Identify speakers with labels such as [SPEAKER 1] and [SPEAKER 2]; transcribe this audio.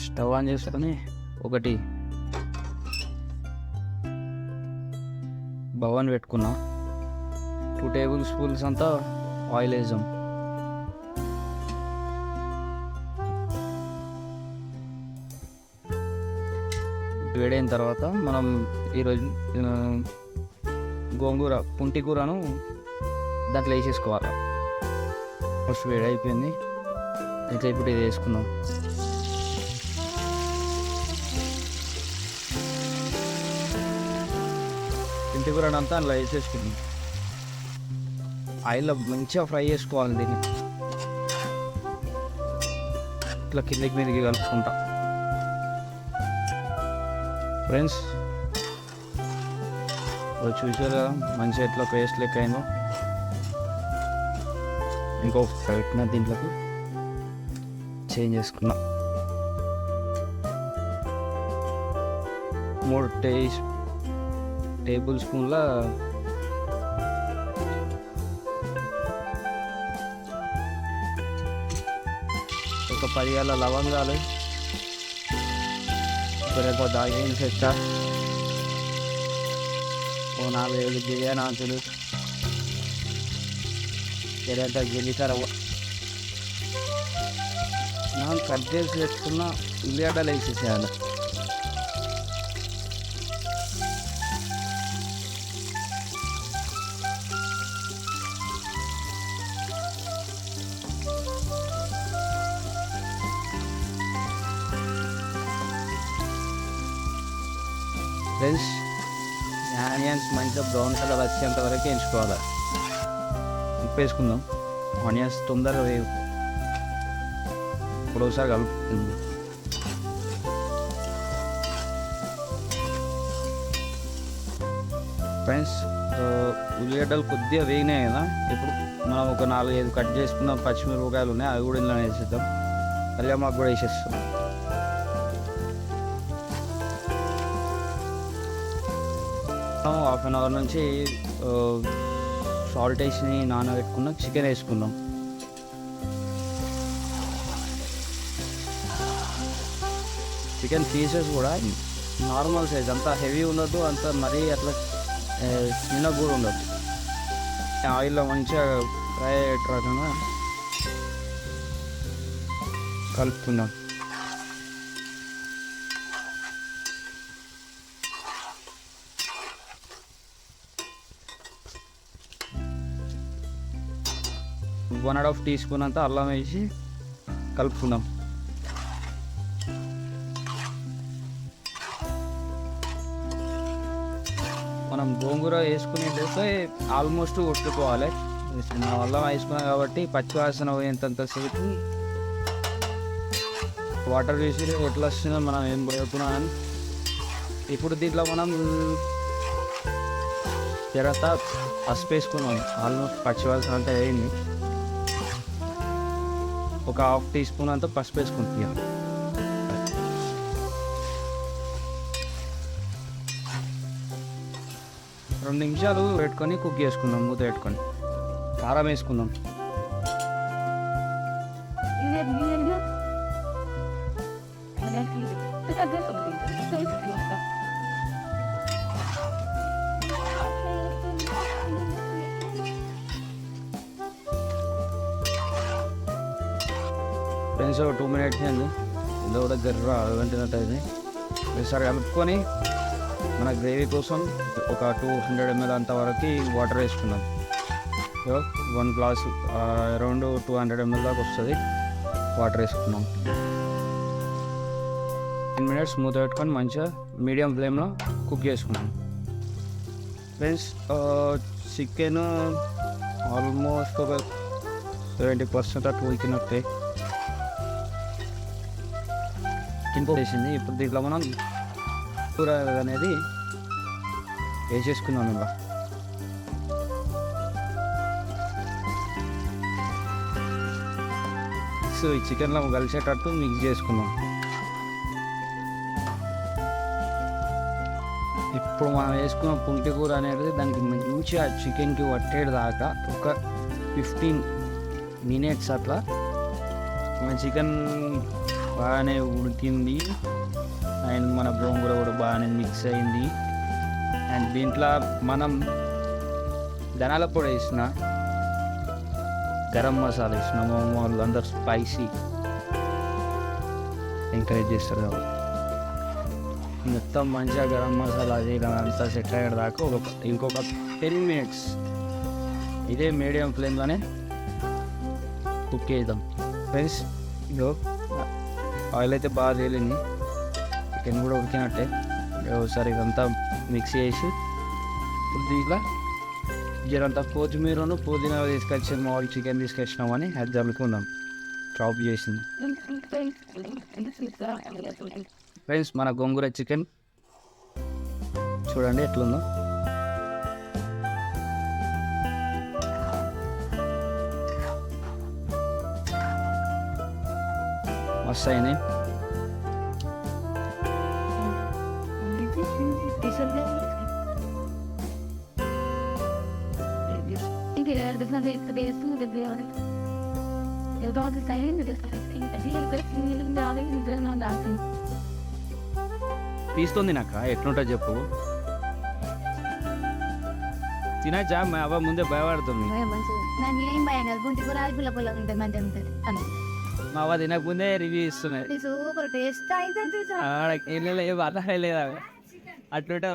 [SPEAKER 1] Stove on చేసుకొని ఒకటి బవన్ పెట్టుకున్నా. 2 టేబుల్ స్పూన్స్ అంతా ఆయిల్ వేసాం. వేడైన తర్వాత మనం ఈరోజు గోంగూర పుంటి కూరను దాంట్లో వేసేసుకోవాలి. ఫస్ట్ వేడి అయిపోయింది, ఇట్లా ఇప్పుడు ఇది వేసుకున్నాం. పుంటి కూరను అంతా అందులో వేసేసుకున్నాం. ఆయిల్లో మంచిగా ఫ్రై చేసుకోవాలి దీన్ని. ఇట్లా కిందకి మీదకి కలుపుకుంటా. ఫ్రెండ్స్ చూసారు కదా మంచిగా ఎట్లా పేస్ట్ లెక్క అయిందో. ఇంకో పెట్టిన దీంట్లోకి చేంజ్ చేసుకున్నా. 3 టేబుల్ స్పూన్ల ఒక 10 లవంగాలు, ఒక దాల్చిన చెక్క, 4-5 బిర్యానీ ఆకులు, జీలకర్ర, మనం కట్ చేసి పెట్టుకున్న ఉల్లిగడ్డలు వేసేసేయాలి. ఫ్రెండ్స్ ఆనియన్స్ మంచిగా బ్రౌన్ కలర్ వచ్చేంత వరకు వేయించుకోవాలి. ఉప్పు వేసుకుందాం. ఆనియన్స్ తొందరగా వేగు. ఇప్పుడు ఒకసారి కలుపుతుంది. ఫ్రెండ్స్ ఉల్లిగడ్డలు కొద్దిగా వేగినాయి కదా, ఇప్పుడు మనం ఒక 4-5 కట్ చేసుకున్న పచ్చిమిరపకాయలు ఉన్నాయి, అవి కూడా ఇందులో వేసేద్దాం. కళ్యామాకు కూడా వేసేస్తాం. హాఫ్ అన్ అవర్ నుంచి సాల్ట్ వేసి నానబెట్టుకున్న చికెన్ వేసుకుందాం. చికెన్ పీసెస్ కూడా నార్మల్ సైజ్, అంత హెవీ ఉండదు, అంత మరీ అట్లా చిన్న కూడా ఉండదు. ఆయిల్లో మంచిగా ఫ్రై అయ్యేటట్టుగా కలుపుకుందాం. One and half teaspoon అంతా అల్లం వేసి కలుపుకుందాం. మనం గోంగూర వేసుకునేటైతే ఆల్మోస్ట్ కొట్టుకోవాలి. అల్లం వేసుకున్నాం కాబట్టి పచ్చివాసన పోయేంతసేపు వాటర్ వేసి ఎట్లా వస్తుందో మనం ఏం పోయకున్నా అని. ఇప్పుడు దీంట్లో మనం జరత పసుపు వేసుకున్నాం. ఆల్మోస్ట్ పచ్చివాసన అంతా వేయండి. ఒక హాఫ్ టీ స్పూన్ అంతా పసుపు వేసుకుంటాం. 2 నిమిషాలు పెట్టుకొని కుక్ చేసుకుందాం. మూత పెట్టుకొని కారం వేసుకుందాం. ఫ్రెండ్స్ 2 మినిట్స్ అండి, ఇందులో కూడా గర్ర వెంటనట్టు అయితే ఒకసారి కలుపుకొని మన గ్రేవీ కోసం ఒక 200 ml అంతవరకు వాటర్ వేసుకున్నాం. 1 గ్లాస్ అరౌండ్ 200 ml దాకా వస్తుంది. వాటర్ వేసుకున్నాం. 10 minutes మూత పెట్టుకొని మంచిగా మీడియం ఫ్లేమ్లో కుక్ చేసుకున్నాం. ఫ్రెండ్స్ చికెన్ ఆల్మోస్ట్ ఒక 70% అట్లా ఉడికినట్టే వేసింది. ఇప్పుడు దీంట్లో మనం కూర అనేది వేసేసుకున్నాం. ఇలా సో ఈ చికెన్లో కలిసేటట్టు మిక్స్ చేసుకున్నాం. ఇప్పుడు మనం వేసుకున్న పుంటి కూర అనేది దానికి మంచిగా చికెన్కి పట్టేది దాకా ఒక 15 minutes అట్లా మన చికెన్ బాగానే ఉడికింది అండ్ మన గోంగూర కూడా బాగానే మిక్స్ అయింది. అండ్ దీంట్లో మనం ధనాల పొడి వేసిన, గరం మసాలా వేసిన. వాళ్ళు అందరు స్పైసీ ఎంకరేజ్ చేస్తారు కాబట్టి మొత్తం మంచిగా గరం మసాలా అది అంతా సెట్ అయ్యేది దాకా ఇంకొక 10 minutes ఇదే మీడియం ఫ్లేమ్లోనే కుక్ చేద్దాం ఫ్రెండ్స్. ఇదో ఆయిల్ అయితే బాగా తేలింది, చికెన్ కూడా ఉడికినట్టే. ఒకసారి ఇదంతా మిక్స్ చేసి దీంట్లో జరంతా కొత్తిమీరను పుదీనా తీసుకొచ్చి మామూలు చికెన్ తీసుకొచ్చినామని అది జరుపుకుందాం. చాప్ చేసింది ఫ్రెండ్స్. మన గోంగూర చికెన్ చూడండి ఎట్లుందో. మస్తు అయింది. తీస్తుంది నాక ఎట్లుంటుంది చెప్పు. తినచ్చా? మా అవ్వ ముందే భయపడుతుంది. మా అవ్వ తినకముందే రివ్యూ ఇస్తున్నది.
[SPEAKER 2] సూపర్ టేస్ట్
[SPEAKER 1] అట్లుంటే